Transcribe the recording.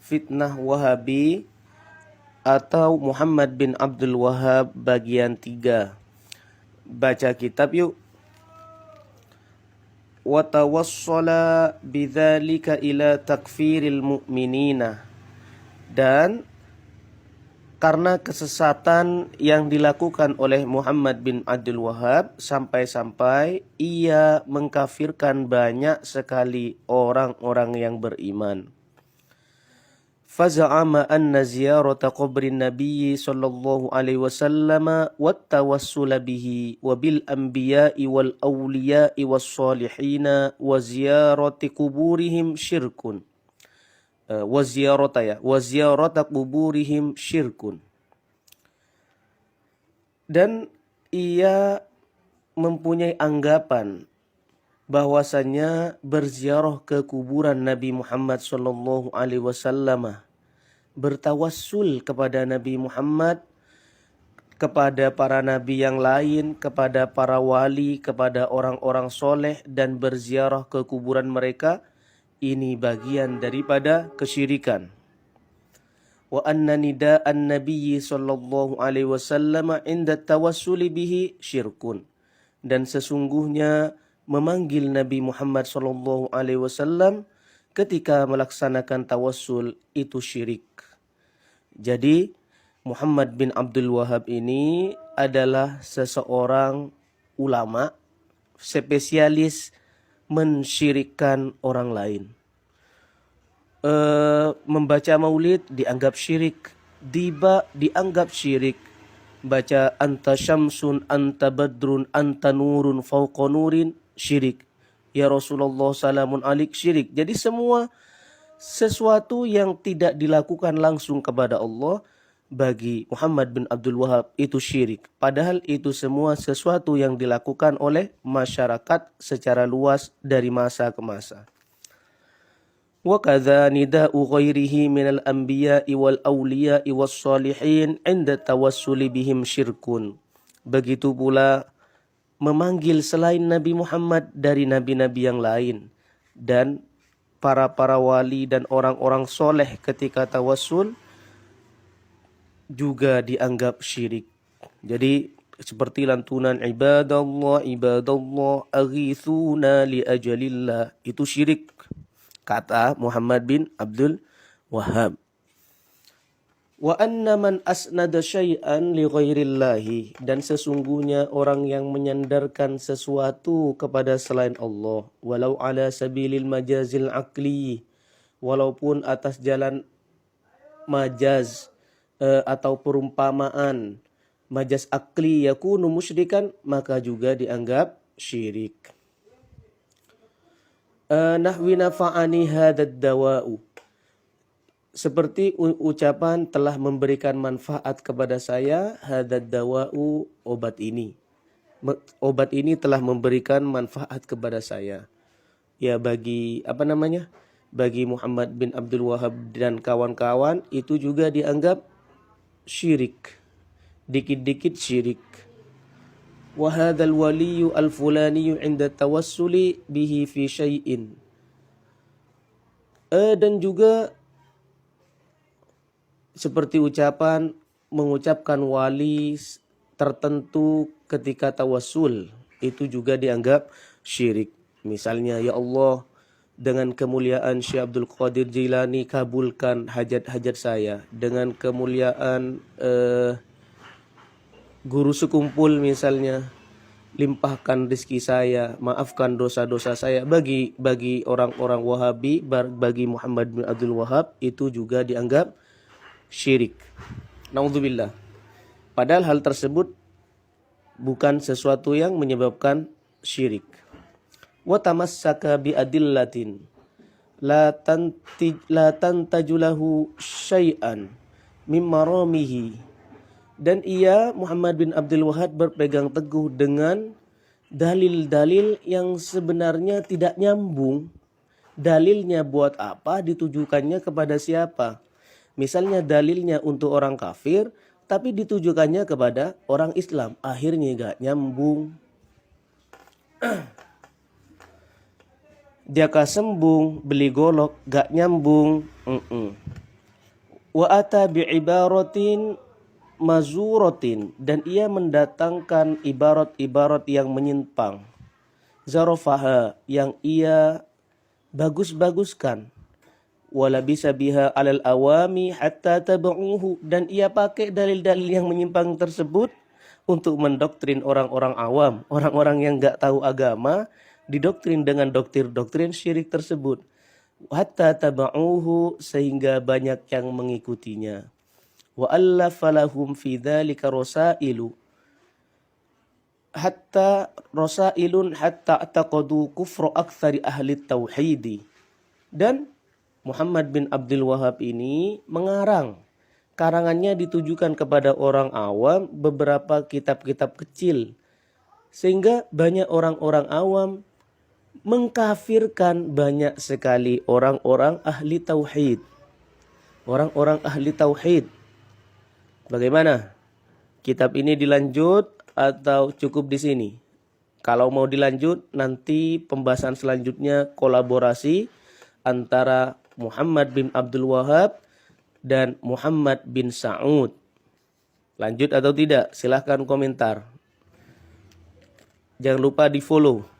Fitnah Wahabi atau Muhammad bin Abdul Wahhab bagian 3. Baca kitab yuk. Wa tawassala bidzalika ila takfiril mu'minina. Dan karena kesesatan yang dilakukan oleh Muhammad bin Abdul Wahhab sampai-sampai ia mengkafirkan banyak sekali orang-orang yang beriman. Faza'ama anna ziyarata qabrin nabiyyi sallallahu alaihi wasallam wat tawassul bihi wa bil anbiya'i wal awliya'i was salihina wa ziyarati kuburihim syirkun. Wa ziyarata kuburihim syirkun. Dan ia mempunyai anggapan bahwasanya berziarah ke kuburan Nabi Muhammad sallallahu alaihi wasallam, bertawassul kepada Nabi Muhammad, kepada para nabi yang lain, kepada para wali, kepada orang-orang soleh, dan berziarah ke kuburan mereka, ini bagian daripada kesyirikan. Wa anna nida'an nabiyyi sallallahu alaihi wasallam inda tawassuli bihi syirkun. Dan sesungguhnya memanggil Nabi Muhammad sallallahu alaihi wasallam ketika melaksanakan tawassul itu syirik. Jadi Muhammad bin Abdul Wahhab ini adalah seseorang ulama spesialis mensyirikkan orang lain. Membaca maulid dianggap syirik, tiba dianggap syirik. Baca anta syamsun, anta badrun, anta nurun fauqa nurin, syirik. Ya Rasulullah salamun alik, syirik. Jadi semua sesuatu yang tidak dilakukan langsung kepada Allah bagi Muhammad bin Abdul Wahhab itu syirik. Padahal itu semua sesuatu yang dilakukan oleh masyarakat secara luas dari masa ke masa. Wa kadza nida'u ghairihi minal anbiya'i wal awliya'i was salihin 'inda tawassuli bihim syirkun. Begitu pula memanggil selain Nabi Muhammad dari nabi-nabi yang lain dan para wali dan orang-orang soleh ketika tawassul juga dianggap syirik. Jadi seperti lantunan ibadallah aghithuna li ajalillah, itu syirik, kata Muhammad bin Abdul Wahhab. Wa anna man asnada syai'an li ghairillahi, dan sesungguhnya orang yang menyandarkan sesuatu kepada selain Allah, walau ala sabilil majazil aqli, walaupun atas jalan majaz atau perumpamaan, majaz akli, yakunu musyrikan, maka juga dianggap syirik. Nahwi nafa'ani hadad dawa'u, seperti ucapan telah memberikan manfaat kepada saya, hadad dawa'u, obat ini. Obat ini telah memberikan manfaat kepada saya. Ya bagi bagi Muhammad bin Abdul Wahhab dan kawan-kawan itu juga dianggap syirik. Dikit-dikit syirik. Wa hadzal waliyyu al-fulani 'inda tawassuli bihi fi syai'in. Dan juga seperti mengucapkan wali tertentu ketika tawassul, itu juga dianggap syirik. Misalnya, ya Allah, dengan kemuliaan Syekh Abdul Qadir Jilani, kabulkan hajat-hajat saya. Dengan kemuliaan guru sekumpul misalnya, limpahkan rezeki saya, maafkan dosa-dosa saya. Bagi orang-orang Wahabi, bagi Muhammad bin Abdul Wahhab, itu juga dianggap syirik. Naudzubillah. Padahal hal tersebut bukan sesuatu yang menyebabkan syirik. Wa tamassaka bi adillatin la tantajulahu syai'an mimma ramihi. Dan ia, Muhammad bin Abdul Wahhab, berpegang teguh dengan dalil-dalil yang sebenarnya tidak nyambung. Dalilnya buat apa, ditujukannya kepada siapa. Misalnya dalilnya untuk orang kafir, tapi ditujukannya kepada orang Islam. Akhirnya gak nyambung. Dia kasembung, beli golok, gak nyambung. Wa ata bi'ibaratin mazuratin, dan ia mendatangkan ibarat-ibarat yang menyimpang. Zarafaha, yang ia bagus-baguskan. Wala bisa biha alal awami hatta tabauhu, dan ia pakai dalil-dalil yang menyimpang tersebut untuk mendoktrin orang-orang awam, orang-orang yang enggak tahu agama, didoktrin dengan doktrin syirik tersebut. Hatta tabauhu, sehingga banyak yang mengikutinya. Wa allafa lahum fi dzalika rasailu hatta taqadu kufra aktsari ahli tauhidi. Dan Muhammad bin Abdul Wahab ini mengarang, karangannya ditujukan kepada orang awam, beberapa kitab-kitab kecil, sehingga banyak orang-orang awam mengkafirkan banyak sekali orang-orang ahli tauhid. Orang-orang ahli tauhid. Bagaimana? Kitab ini dilanjut atau cukup di sini? Kalau mau dilanjut, nanti pembahasan selanjutnya kolaborasi antara Muhammad bin Abdul Wahab dan Muhammad bin Sa'ud. Lanjut atau tidak? Silahkan komentar. Jangan lupa di follow.